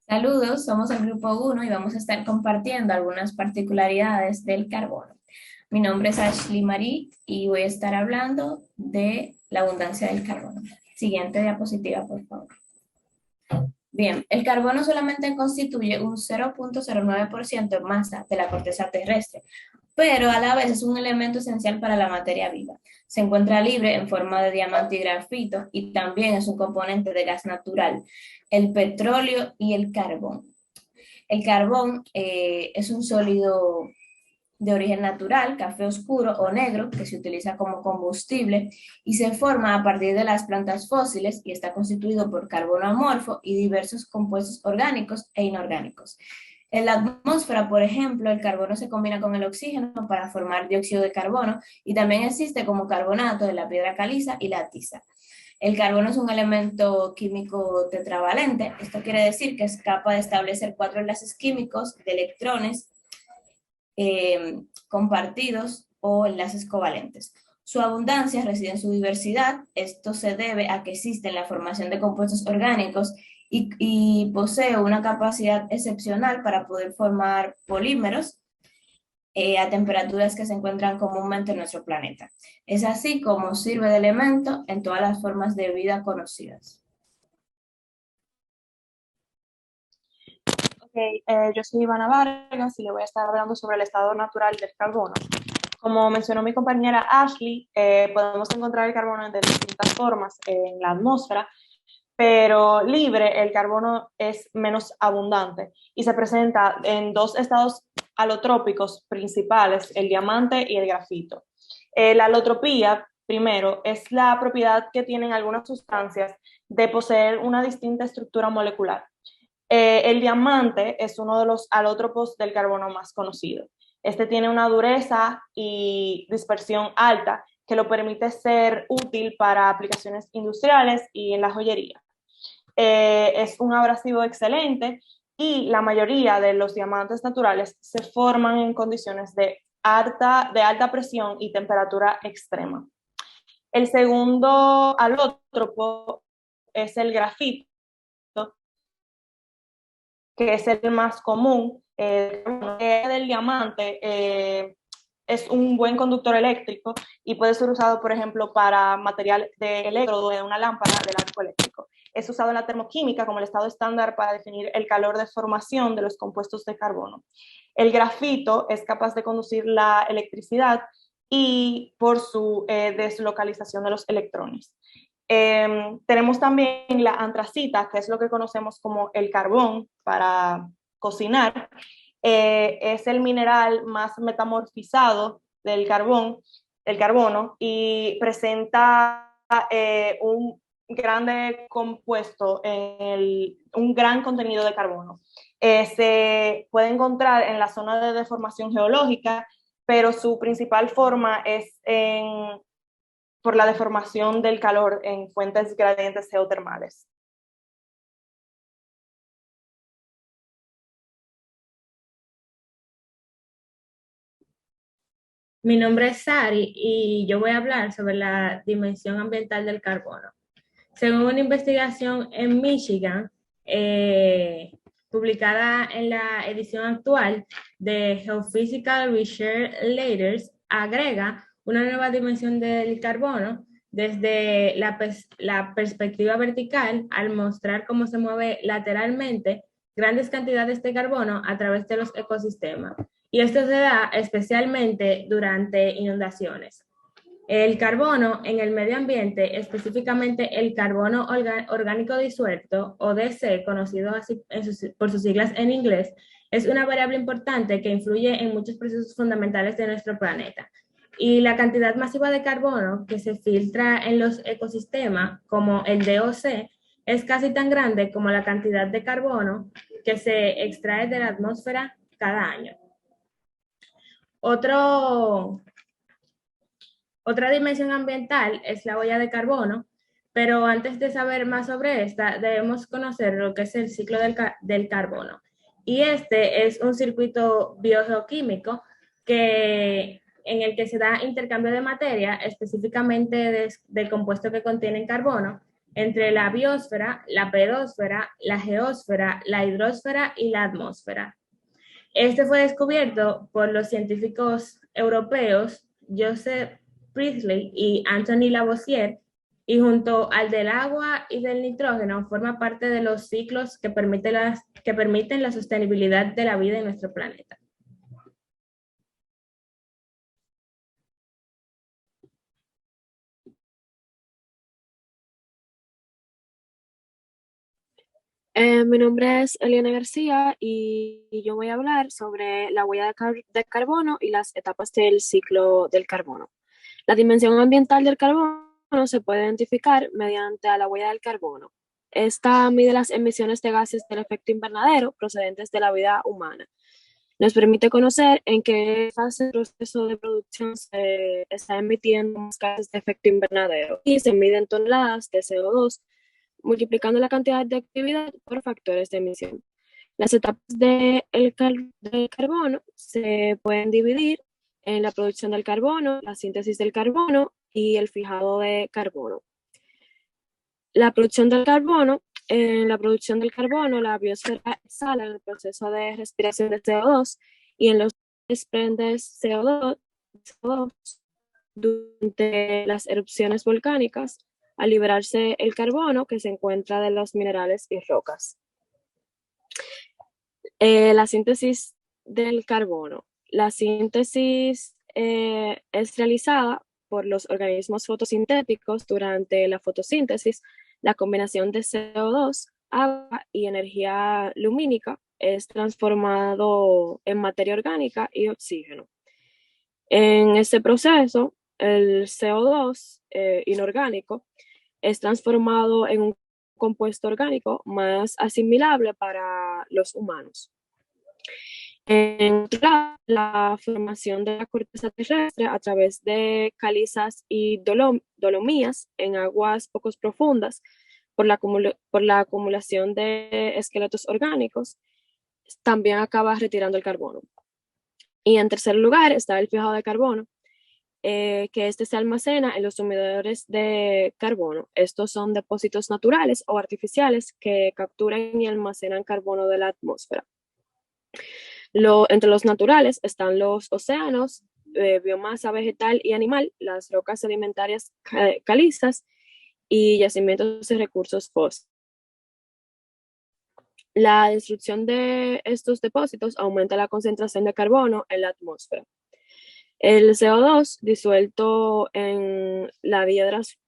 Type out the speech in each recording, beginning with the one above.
Saludos, somos el grupo 1 y vamos a estar compartiendo algunas particularidades del carbono. Mi nombre es Ashley Marie y voy a estar hablando de la abundancia del carbono. Siguiente diapositiva, por favor. Bien, el carbono solamente constituye un 0,09% en masa de la corteza terrestre, pero a la vez es un elemento esencial para la materia viva. Se encuentra libre en forma de diamante y grafito y también es un componente de gas natural, el petróleo y el carbón. El carbón es un sólido de origen natural, café oscuro o negro, que se utiliza como combustible y se forma a partir de las plantas fósiles y está constituido por carbono amorfo y diversos compuestos orgánicos e inorgánicos. En la atmósfera, por ejemplo, el carbono se combina con el oxígeno para formar dióxido de carbono y también existe como carbonato de la piedra caliza y la tiza. El carbono es un elemento químico tetravalente. Esto quiere decir que es capaz de establecer cuatro enlaces químicos de electrones compartidos o enlaces covalentes. Su abundancia reside en su diversidad. Esto se debe a que existe la formación de compuestos orgánicos y posee una capacidad excepcional para poder formar polímeros a temperaturas que se encuentran comúnmente en nuestro planeta. Es así como sirve de elemento en todas las formas de vida conocidas. Yo soy Ivana Vargas y le voy a estar hablando sobre el estado natural del carbono. Como mencionó mi compañera Ashley, podemos encontrar el carbono de distintas formas en la atmósfera, pero libre el carbono es menos abundante y se presenta en dos estados alotrópicos principales, el diamante y el grafito. La alotropía, primero, es la propiedad que tienen algunas sustancias de poseer una distinta estructura molecular. El diamante es uno de los alótropos del carbono más conocido. Este tiene una dureza y dispersión alta que lo permite ser útil para aplicaciones industriales y en la joyería. Es un abrasivo excelente y la mayoría de los diamantes naturales se forman en condiciones de alta presión y temperatura extrema. El segundo alótropo es el grafito, que es el más común. Del diamante es un buen conductor eléctrico y puede ser usado, por ejemplo, para material de electrodo de una lámpara del arco eléctrico. Es usado en la termoquímica como el estado estándar para definir el calor de formación de los compuestos de carbono. El grafito es capaz de conducir la electricidad y por su deslocalización de los electrones. Tenemos también la antracita, que es lo que conocemos como el carbón para cocinar. Es el mineral más metamorfizado del carbono, y presenta un grande compuesto, un gran contenido de carbono. Se puede encontrar en la zona de deformación geológica, pero su principal forma es por la deformación del calor en fuentes gradientes geotermales. Mi nombre es Sari y yo voy a hablar sobre la dimensión ambiental del carbono. Según una investigación en Michigan, publicada en la edición actual de Geophysical Research Letters, agrega una nueva dimensión del carbono desde la perspectiva vertical al mostrar cómo se mueve lateralmente grandes cantidades de carbono a través de los ecosistemas. Y esto se da especialmente durante inundaciones. El carbono en el medio ambiente, específicamente el carbono orgánico disuelto, o DC, conocido así por sus siglas en inglés, es una variable importante que influye en muchos procesos fundamentales de nuestro planeta. Y la cantidad masiva de carbono que se filtra en los ecosistemas, como el DOC, es casi tan grande como la cantidad de carbono que se extrae de la atmósfera cada año. Otra dimensión ambiental es la huella de carbono, pero antes de saber más sobre esta, debemos conocer lo que es el ciclo del carbono. Y este es un circuito biogeoquímico en el que se da intercambio de materia, específicamente de compuestos que contienen carbono, entre la biosfera, la pedosfera, la geósfera, la hidrosfera y la atmósfera. Este fue descubierto por los científicos europeos Joseph Priestley y Anthony Lavoisier, y junto al del agua y del nitrógeno forma parte de los ciclos que permiten la sostenibilidad de la vida en nuestro planeta. Mi nombre es Eliana García y yo voy a hablar sobre la huella de carbono y las etapas del ciclo del carbono. La dimensión ambiental del carbono se puede identificar mediante la huella del carbono. Esta mide las emisiones de gases del efecto invernadero procedentes de la vida humana. Nos permite conocer en qué fase del proceso de producción se está emitiendo más gases de efecto invernadero y se miden toneladas de CO2 multiplicando la cantidad de actividad por factores de emisión. Las etapas del carbono se pueden dividir en la producción del carbono, la síntesis del carbono y el fijado de carbono. La producción del carbono, en la producción del carbono, la biosfera exhala en el proceso de respiración de CO2 y en los desprendes CO2 durante las erupciones volcánicas al liberarse el carbono que se encuentra de los minerales y rocas. La síntesis del carbono. La síntesis es realizada por los organismos fotosintéticos durante la fotosíntesis. La combinación de CO2, agua y energía lumínica es transformado en materia orgánica y oxígeno. En este proceso, el CO2 inorgánico es transformado en un compuesto orgánico más asimilable para los humanos. En la formación de la corteza terrestre a través de calizas y dolomías en aguas poco profundas por la acumulación de esqueletos orgánicos, también acaba retirando el carbono. Y en tercer lugar está el fijado de carbono, que este se almacena en los sumidores de carbono. Estos son depósitos naturales o artificiales que capturan y almacenan carbono de la atmósfera. Entre los naturales están los océanos, biomasa vegetal y animal, las rocas sedimentarias calizas y yacimientos de recursos fósiles. La destrucción de estos depósitos aumenta la concentración de carbono en la atmósfera. El CO2 disuelto en las piedras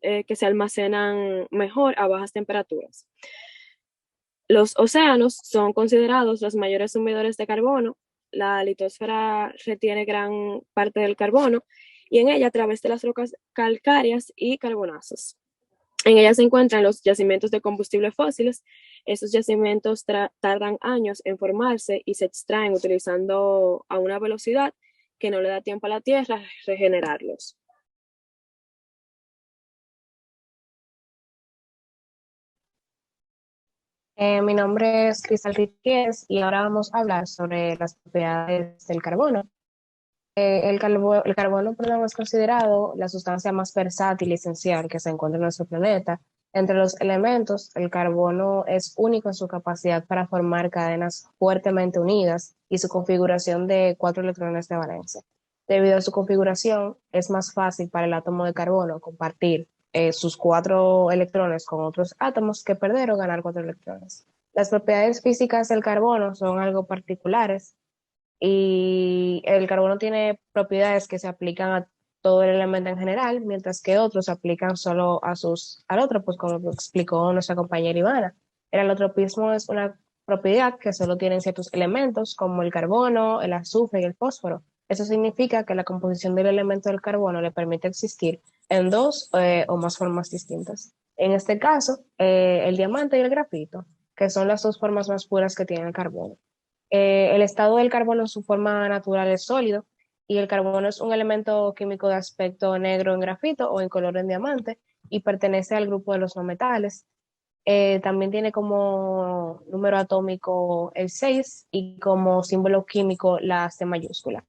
que se almacenan mejor a bajas temperaturas. Los océanos son considerados los mayores sumidores de carbono. La litosfera retiene gran parte del carbono y en ella a través de las rocas calcáreas y carbonazos. En ella se encuentran los yacimientos de combustibles fósiles. Estos yacimientos tardan años en formarse y se extraen utilizando a una velocidad que no le da tiempo a la Tierra regenerarlos. Mi nombre es Cristal Riquez y ahora vamos a hablar sobre las propiedades del carbono. El carbono, perdón, es considerado la sustancia más versátil y esencial que se encuentra en nuestro planeta. Entre los elementos, el carbono es único en su capacidad para formar cadenas fuertemente unidas y su configuración de 4 electrones de valencia. Debido a su configuración, es más fácil para el átomo de carbono compartir sus 4 electrones con otros átomos que perder o ganar 4 electrones. Las propiedades físicas del carbono son algo particulares y el carbono tiene propiedades que se aplican a todo el elemento en general, mientras que otros se aplican solo al otro, pues como lo explicó nuestra compañera Ivana. El alotropismo es una propiedad que solo tienen ciertos elementos como el carbono, el azufre y el fósforo. Eso significa que la composición del elemento del carbono le permite existir en 2 o más formas distintas. En este caso, el diamante y el grafito, que son las 2 formas más puras que tiene el carbono. El estado del carbono en su forma natural es sólido y el carbono es un elemento químico de aspecto negro en grafito o incoloro en diamante y pertenece al grupo de los no metales. También tiene como número atómico el 6 y como símbolo químico la C mayúscula.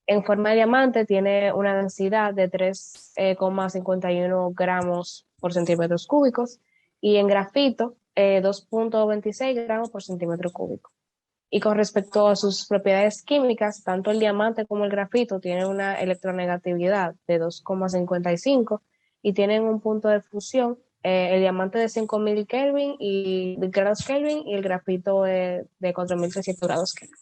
En forma de diamante tiene una densidad de 3,51 gramos por centímetros cúbicos y en grafito 2,26 gramos por centímetro cúbico. Y con respecto a sus propiedades químicas, tanto el diamante como el grafito tienen una electronegatividad de 2,55 y tienen un punto de fusión, el diamante de 5.000 Kelvin y grados Kelvin y el grafito de 4.300 grados Kelvin.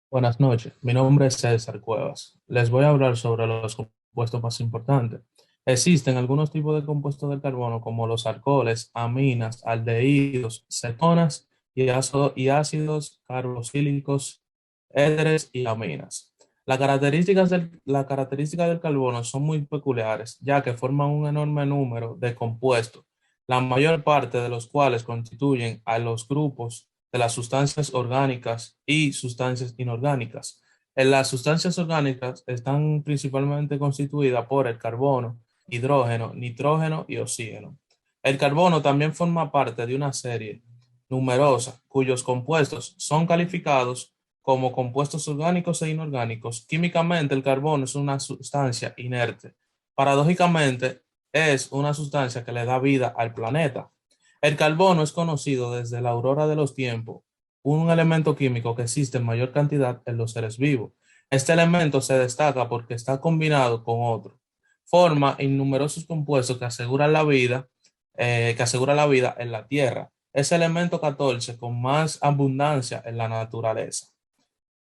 Buenas noches, mi nombre es César Cuevas. Les voy a hablar sobre los compuestos más importantes. Existen algunos tipos de compuestos del carbono como los alcoholes, aminas, aldehídos, cetonas y ácidos carboxílicos, éteres y aminas. Las características del carbono son muy peculiares, ya que forman un enorme número de compuestos, la mayor parte de los cuales constituyen a los grupos de las sustancias orgánicas y sustancias inorgánicas. En las sustancias orgánicas están principalmente constituidas por el carbono, hidrógeno, nitrógeno y oxígeno. El carbono también forma parte de una serie numerosa cuyos compuestos son calificados como compuestos orgánicos e inorgánicos. Químicamente, el carbono es una sustancia inerte. Paradójicamente, es una sustancia que le da vida al planeta. El carbono es conocido desde la aurora de los tiempos, un elemento químico que existe en mayor cantidad en los seres vivos. Este elemento se destaca porque está combinado con otro. Forma innumerosos compuestos que aseguran la vida en la Tierra. Es el elemento 14 con más abundancia en la naturaleza.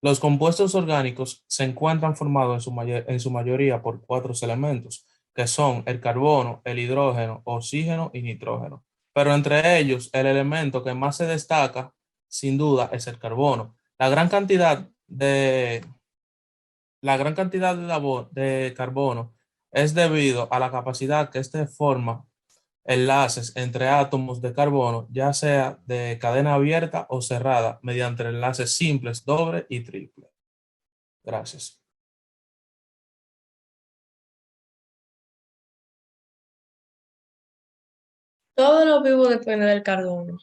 Los compuestos orgánicos se encuentran formados en su mayoría por cuatro elementos, que son el carbono, el hidrógeno, oxígeno y nitrógeno. Pero entre ellos, el elemento que más se destaca, sin duda, es el carbono. La gran cantidad de carbono es debido a la capacidad que éste forma enlaces entre átomos de carbono, ya sea de cadena abierta o cerrada, mediante enlaces simples, doble y triple. Gracias. Todo lo vivo depende del carbono.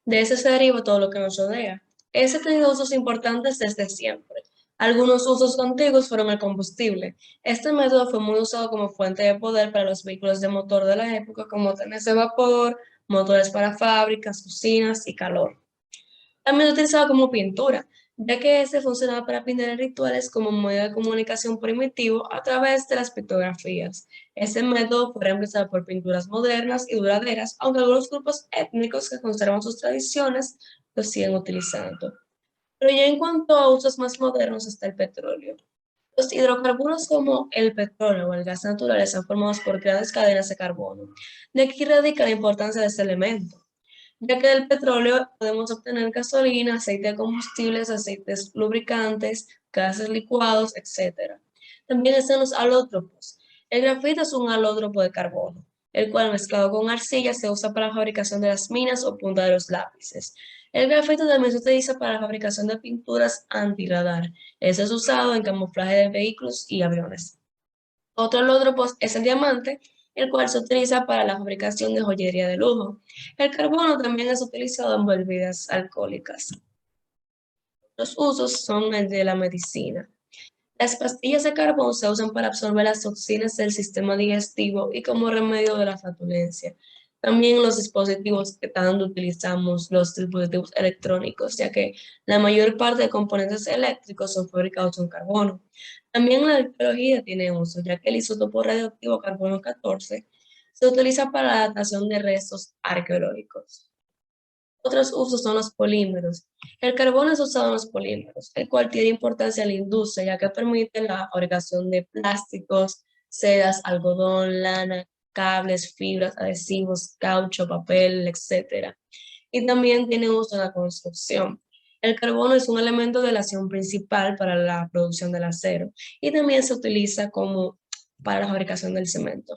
De ese se deriva todo lo que nos rodea. Ese ha tenido usos importantes desde siempre. Algunos usos antiguos fueron el combustible. Este método fue muy usado como fuente de poder para los vehículos de motor de la época, como trenes de vapor, motores para fábricas, cocinas y calor. También se utilizaba como pintura, ya que este funcionaba para pintar en rituales como medio de comunicación primitivo a través de las pictografías. Este método fue reemplazado por pinturas modernas y duraderas, aunque algunos grupos étnicos que conservan sus tradiciones lo siguen utilizando. Pero ya en cuanto a usos más modernos está el petróleo. Los hidrocarburos como el petróleo o el gas natural están formados por grandes cadenas de carbono. De aquí radica la importancia de este elemento, ya que del petróleo podemos obtener gasolina, aceite de combustibles, aceites lubricantes, gases licuados, etc. También están los alótropos. El grafito es un alótropo de carbono, el cual mezclado con arcilla se usa para la fabricación de las minas o punta de los lápices. El grafito también se utiliza para la fabricación de pinturas antirradar. Este es usado en camuflaje de vehículos y aviones. Otro alótropo es el diamante, el cual se utiliza para la fabricación de joyería de lujo. El carbono también es utilizado en bebidas alcohólicas. Los usos son el de la medicina. Las pastillas de carbón se usan para absorber las toxinas del sistema digestivo y como remedio de la flatulencia. También los dispositivos que tanto utilizamos, los dispositivos electrónicos, ya que la mayor parte de componentes eléctricos son fabricados con carbono. También la arqueología tiene uso, ya que el isótopo radioactivo carbono 14 se utiliza para la datación de restos arqueológicos. Otros usos son los polímeros. El carbono es usado en los polímeros, el cual tiene importancia en la industria, ya que permite la fabricación de plásticos, sedas, algodón, lana, cables, fibras, adhesivos, caucho, papel, etc. Y también tiene uso en la construcción. El carbono es un elemento de la acción principal para la producción del acero y también se utiliza como para la fabricación del cemento.